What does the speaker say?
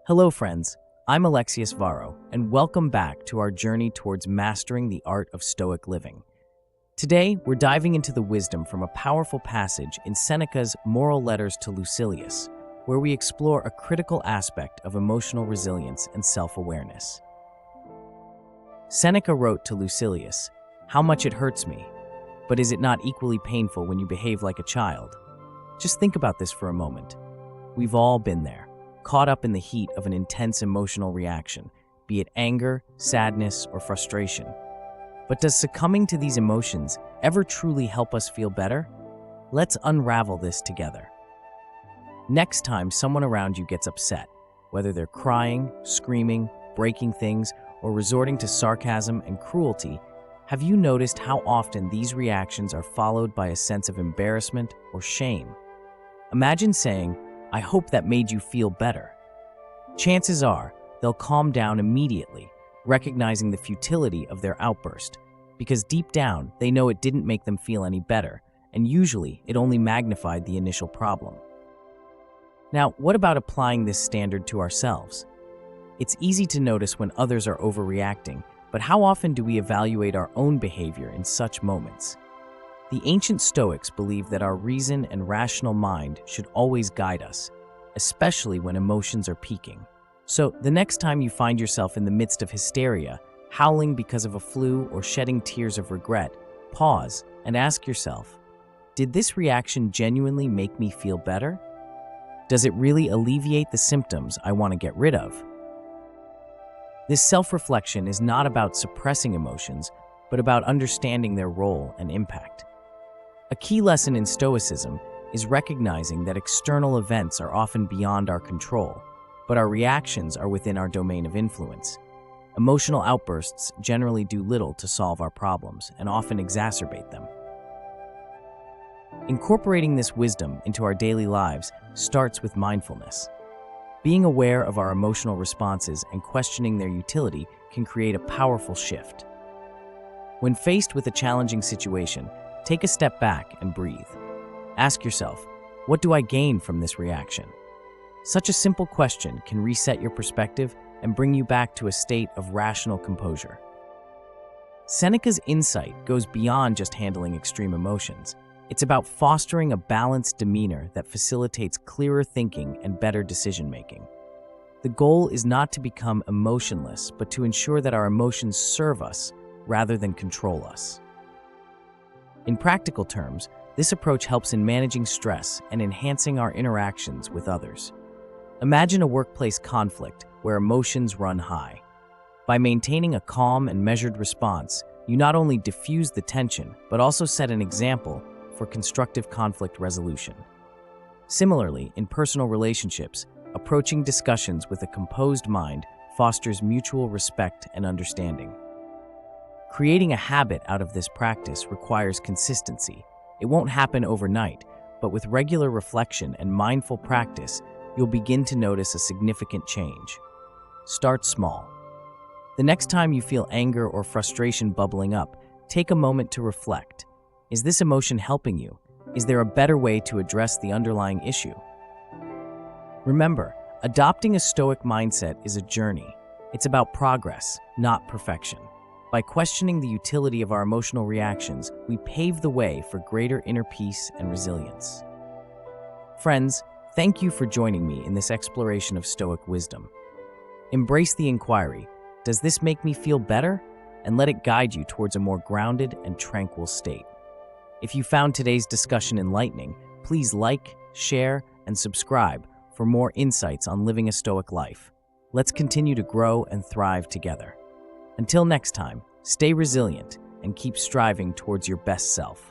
Hello, friends. I'm Alexius Varro, and welcome back to our journey towards mastering the art of Stoic living. Today, we're diving into the wisdom from a powerful passage in Seneca's Moral Letters to Lucilius, where we explore a critical aspect of emotional resilience and self-awareness. Seneca wrote to Lucilius, "How much it hurts me, but is it not equally painful when you behave like a child?" Just think about this for a moment. We've all been there, caught up in the heat of an intense emotional reaction, be it anger, sadness, or frustration. But does succumbing to these emotions ever truly help us feel better? Let's unravel this together. Next time someone around you gets upset, whether they're crying, screaming, breaking things, or resorting to sarcasm and cruelty, have you noticed how often these reactions are followed by a sense of embarrassment or shame? Imagine saying, "I hope that made you feel better." Chances are, they'll calm down immediately, recognizing the futility of their outburst, because deep down, they know it didn't make them feel any better, and usually it only magnified the initial problem. Now, what about applying this standard to ourselves? It's easy to notice when others are overreacting, but how often do we evaluate our own behavior in such moments? The ancient Stoics believed that our reason and rational mind should always guide us, especially when emotions are peaking. So, the next time you find yourself in the midst of hysteria, howling because of a flu or shedding tears of regret, pause and ask yourself, did this reaction genuinely make me feel better? Does it really alleviate the symptoms I want to get rid of? This self-reflection is not about suppressing emotions, but about understanding their role and impact. A key lesson in Stoicism is recognizing that external events are often beyond our control, but our reactions are within our domain of influence. Emotional outbursts generally do little to solve our problems and often exacerbate them. Incorporating this wisdom into our daily lives starts with mindfulness. Being aware of our emotional responses and questioning their utility can create a powerful shift. When faced with a challenging situation, take a step back and breathe. Ask yourself, what do I gain from this reaction? Such a simple question can reset your perspective and bring you back to a state of rational composure. Seneca's insight goes beyond just handling extreme emotions. It's about fostering a balanced demeanor that facilitates clearer thinking and better decision-making. The goal is not to become emotionless, but to ensure that our emotions serve us rather than control us. In practical terms, this approach helps in managing stress and enhancing our interactions with others. Imagine a workplace conflict where emotions run high. By maintaining a calm and measured response, you not only diffuse the tension, but also set an example for constructive conflict resolution. Similarly, in personal relationships, approaching discussions with a composed mind fosters mutual respect and understanding. Creating a habit out of this practice requires consistency. It won't happen overnight, but with regular reflection and mindful practice, you'll begin to notice a significant change. Start small. The next time you feel anger or frustration bubbling up, take a moment to reflect. Is this emotion helping you? Is there a better way to address the underlying issue? Remember, adopting a Stoic mindset is a journey. It's about progress, not perfection. By questioning the utility of our emotional reactions, we pave the way for greater inner peace and resilience. Friends, thank you for joining me in this exploration of Stoic wisdom. Embrace the inquiry, does this make me feel better? And let it guide you towards a more grounded and tranquil state. If you found today's discussion enlightening, please like, share, and subscribe for more insights on living a Stoic life. Let's continue to grow and thrive together. Until next time, stay resilient and keep striving towards your best self.